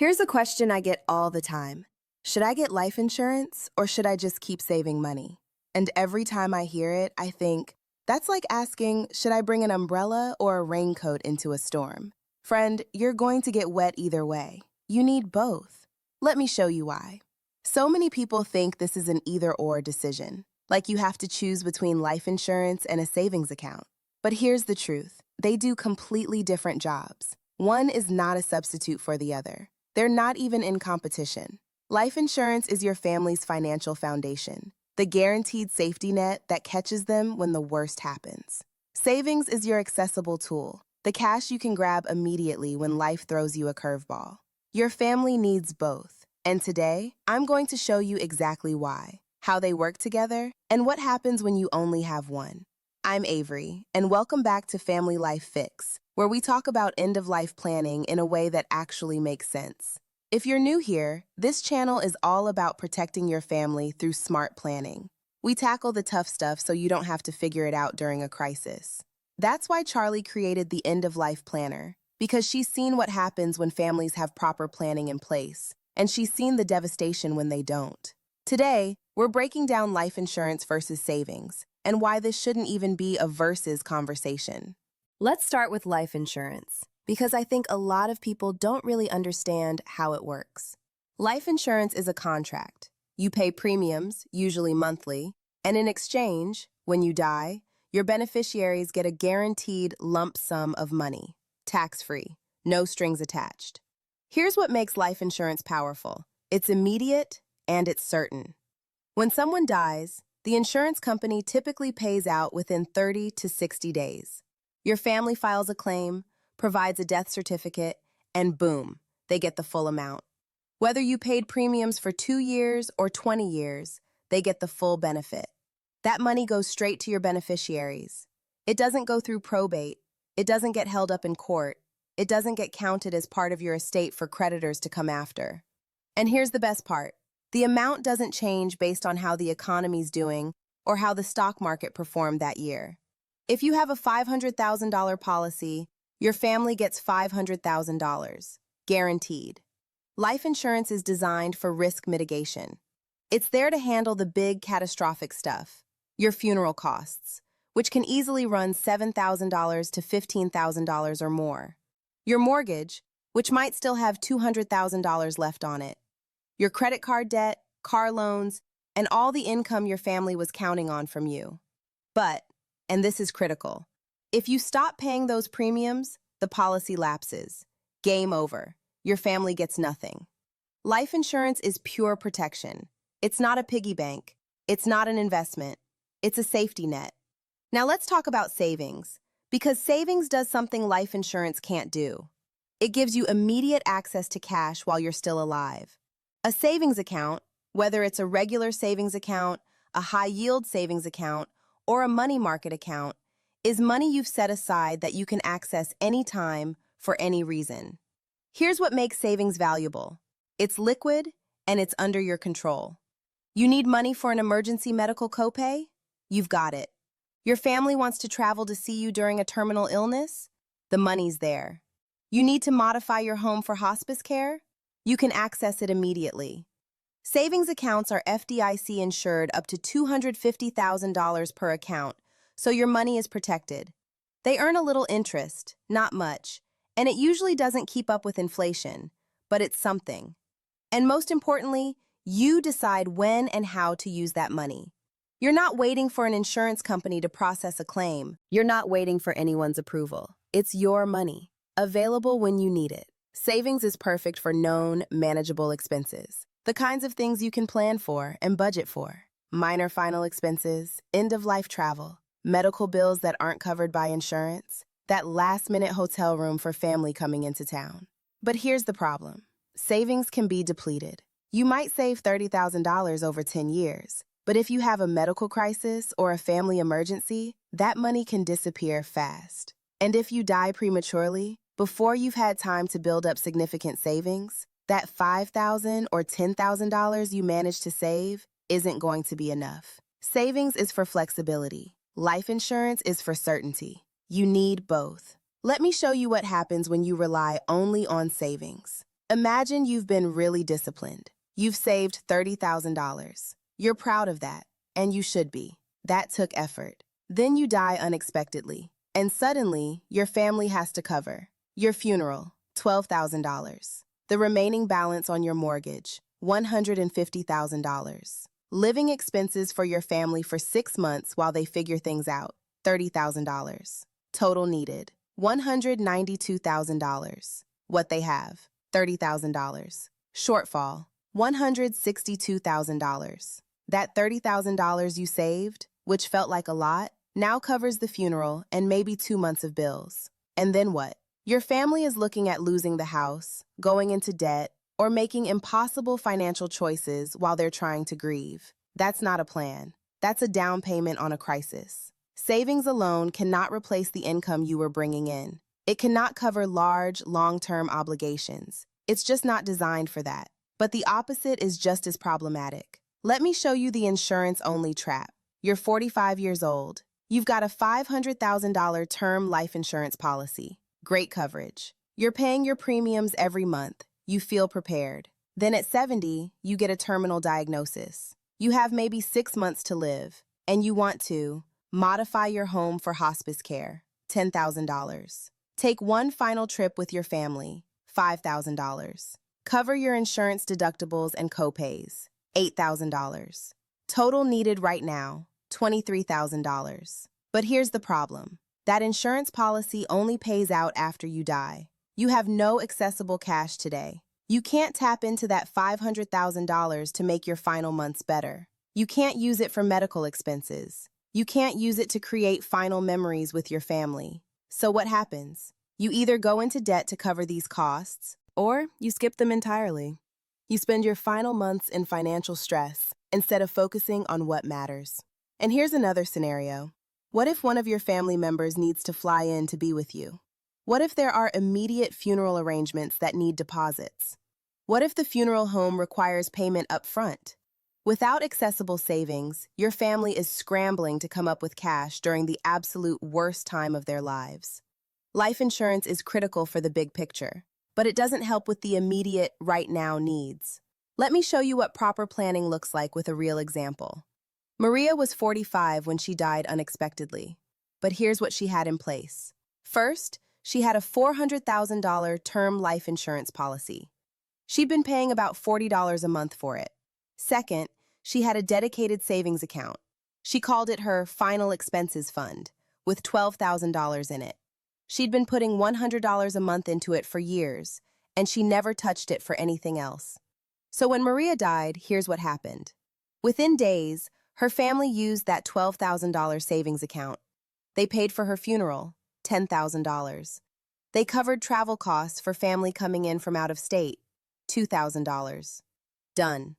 Here's a question I get all the time. Should I get life insurance or should I just keep saving money? And every time I hear it, I think, that's like asking, should I bring an umbrella or a raincoat into a storm? Friend, you're going to get wet either way. You need both. Let me show you why. So many people think this is an either-or decision, like you have to choose between life insurance and a savings account. But here's the truth. They do completely different jobs. One is not a substitute for the other. They're not even in competition. Life insurance is your family's financial foundation, the guaranteed safety net that catches them when the worst happens. Savings is your accessible tool, the cash you can grab immediately when life throws you a curveball. Your family needs both, and today, I'm going to show you exactly why, how they work together, and what happens when you only have one. I'm Avery, and welcome back to Family Life Fix, where we talk about end-of-life planning in a way that actually makes sense. If you're new here, this channel is all about protecting your family through smart planning. We tackle the tough stuff so you don't have to figure it out during a crisis. That's why Charlie created the End-of-Life Planner, because she's seen what happens when families have proper planning in place, and she's seen the devastation when they don't. Today, we're breaking down life insurance versus savings, and why this shouldn't even be a versus conversation. Let's start with life insurance, because I think a lot of people don't really understand how it works. Life insurance is a contract. You pay premiums, usually monthly, and in exchange, when you die, your beneficiaries get a guaranteed lump sum of money, tax-free, no strings attached. Here's what makes life insurance powerful. It's immediate and it's certain. When someone dies, the insurance company typically pays out within 30 to 60 days. Your family files a claim, provides a death certificate, and boom, they get the full amount. Whether you paid premiums for 2 years or 20 years, they get the full benefit. That money goes straight to your beneficiaries. It doesn't go through probate. It doesn't get held up in court. It doesn't get counted as part of your estate for creditors to come after. And here's the best part. The amount doesn't change based on how the economy's doing or how the stock market performed that year. If you have a $500,000 policy, your family gets $500,000, guaranteed. Life insurance is designed for risk mitigation. It's there to handle the big catastrophic stuff, your funeral costs, which can easily run $7,000 to $15,000 or more. Your mortgage, which might still have $200,000 left on it. Your credit card debt, car loans, and all the income your family was counting on from you. But, and this is critical, if you stop paying those premiums, the policy lapses. Game over. Your family gets nothing. Life insurance is pure protection. It's not a piggy bank. It's not an investment. It's a safety net. Now let's talk about savings, because savings does something life insurance can't do. It gives you immediate access to cash while you're still alive. A savings account, whether it's a regular savings account, a high-yield savings account, or a money market account, is money you've set aside that you can access anytime for any reason. Here's what makes savings valuable. It's liquid and it's under your control. You need money for an emergency medical copay? You've got it. Your family wants to travel to see you during a terminal illness? The money's there. You need to modify your home for hospice care? You can access it immediately. Savings accounts are FDIC insured up to $250,000 per account, so your money is protected. They earn a little interest, not much, and it usually doesn't keep up with inflation, but it's something. And most importantly, you decide when and how to use that money. You're not waiting for an insurance company to process a claim. You're not waiting for anyone's approval. It's your money, available when you need it. Savings is perfect for known, manageable expenses. The kinds of things you can plan for and budget for. Minor final expenses, end-of-life travel, medical bills that aren't covered by insurance, that last-minute hotel room for family coming into town. But here's the problem. Savings can be depleted. You might save $30,000 over 10 years, but if you have a medical crisis or a family emergency, that money can disappear fast. And if you die prematurely, before you've had time to build up significant savings, that $5,000 or $10,000 you managed to save isn't going to be enough. Savings is for flexibility. Life insurance is for certainty. You need both. Let me show you what happens when you rely only on savings. Imagine you've been really disciplined. You've saved $30,000. You're proud of that, and you should be. That took effort. Then you die unexpectedly, and suddenly your family has to cover your funeral, $12,000. The remaining balance on your mortgage, $150,000. Living expenses for your family for 6 months while they figure things out, $30,000. Total needed, $192,000. What they have, $30,000. Shortfall, $162,000. That $30,000 you saved, which felt like a lot, now covers the funeral and maybe 2 months of bills. And then what? Your family is looking at losing the house, going into debt, or making impossible financial choices while they're trying to grieve. That's not a plan. That's a down payment on a crisis. Savings alone cannot replace the income you were bringing in. It cannot cover large, long-term obligations. It's just not designed for that. But the opposite is just as problematic. Let me show you the insurance-only trap. You're 45 years old. You've got a $500,000 term life insurance policy. Great coverage. You're paying your premiums every month. You feel prepared. Then at 70, you get a terminal diagnosis. You have maybe 6 months to live, and you want to modify your home for hospice care, $10,000. Take one final trip with your family, $5,000. Cover your insurance deductibles and copays, $8,000. Total needed right now, $23,000. But here's the problem. That insurance policy only pays out after you die. You have no accessible cash today. You can't tap into that $500,000 to make your final months better. You can't use it for medical expenses. You can't use it to create final memories with your family. So what happens? You either go into debt to cover these costs, or you skip them entirely. You spend your final months in financial stress instead of focusing on what matters. And here's another scenario. What if one of your family members needs to fly in to be with you? What if there are immediate funeral arrangements that need deposits? What if the funeral home requires payment up front? Without accessible savings, your family is scrambling to come up with cash during the absolute worst time of their lives. Life insurance is critical for the big picture, but it doesn't help with the immediate, right-now needs. Let me show you what proper planning looks like with a real example. Maria was 45 when she died unexpectedly, but here's what she had in place. First, she had a $400,000 term life insurance policy. She'd been paying about $40 a month for it. Second, she had a dedicated savings account. She called it her final expenses fund, with $12,000 in it. She'd been putting $100 a month into it for years, and she never touched it for anything else. So when Maria died, here's what happened. Within days, her family used that $12,000 savings account. They paid for her funeral, $10,000. They covered travel costs for family coming in from out of state, $2,000. Done.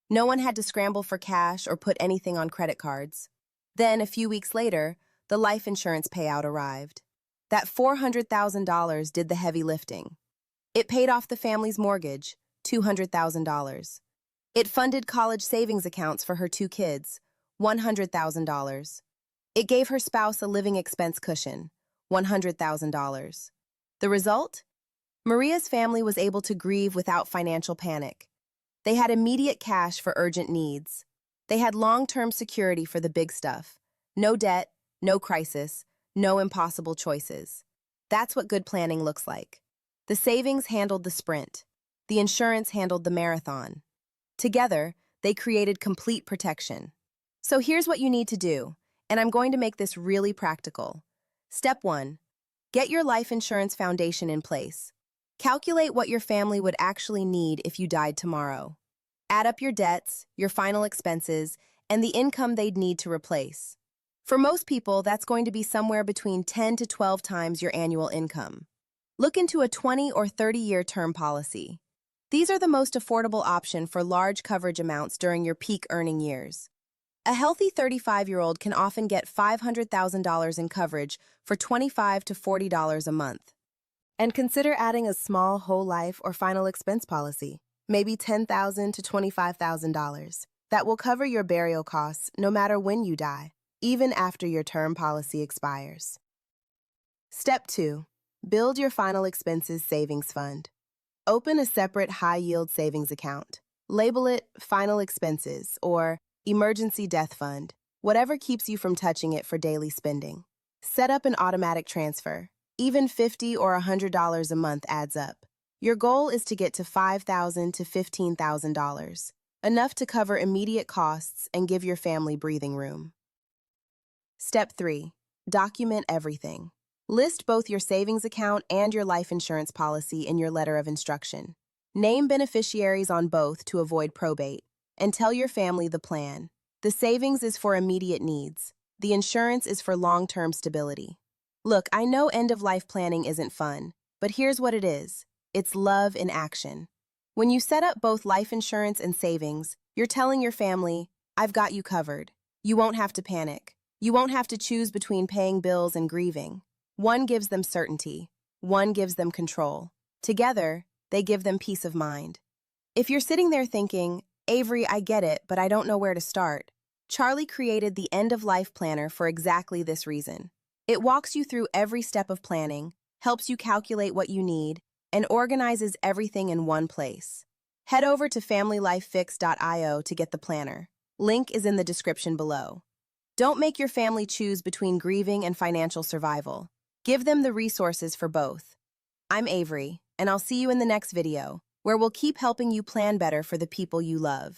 No one had to scramble for cash or put anything on credit cards. Then, a few weeks later, the life insurance payout arrived. That $400,000 did the heavy lifting. It paid off the family's mortgage, $200,000. It funded college savings accounts for her 2 kids, $100,000. It gave her spouse a living expense cushion, $100,000. The result? Maria's family was able to grieve without financial panic. They had immediate cash for urgent needs. They had long-term security for the big stuff. No debt, no crisis, no impossible choices. That's what good planning looks like. The savings handled the sprint. The insurance handled the marathon. Together, they created complete protection. So here's what you need to do, and I'm going to make this really practical. Step 1. Get your life insurance foundation in place. Calculate what your family would actually need if you died tomorrow. Add up your debts, your final expenses, and the income they'd need to replace. For most people, that's going to be somewhere between 10 to 12 times your annual income. Look into a 20 or 30-year term policy. These are the most affordable option for large coverage amounts during your peak earning years. A healthy 35-year-old can often get $500,000 in coverage for $25 to $40 a month. And consider adding a small whole life or final expense policy, maybe $10,000 to $25,000. That will cover your burial costs no matter when you die, even after your term policy expires. Step 2. Build your final expenses savings fund. Open a separate high-yield savings account. Label it Final Expenses or Emergency Death Fund, whatever keeps you from touching it for daily spending. Set up an automatic transfer. Even $50 or $100 a month adds up. Your goal is to get to $5,000 to $15,000, enough to cover immediate costs and give your family breathing room. Step 3. Document everything. List both your savings account and your life insurance policy in your letter of instruction. Name beneficiaries on both to avoid probate, and tell your family the plan. The savings is for immediate needs. The insurance is for long-term stability. Look, I know end-of-life planning isn't fun, but here's what it is. It's love in action. When you set up both life insurance and savings, you're telling your family, I've got you covered. You won't have to panic. You won't have to choose between paying bills and grieving. One gives them certainty. One gives them control. Together, they give them peace of mind. If you're sitting there thinking, Avery, I get it, but I don't know where to start, Charlie created the end-of-life planner for exactly this reason. It walks you through every step of planning, helps you calculate what you need, and organizes everything in one place. Head over to familylifefix.io to get the planner. Link is in the description below. Don't make your family choose between grieving and financial survival. Give them the resources for both. I'm Avery, and I'll see you in the next video, where we'll keep helping you plan better for the people you love.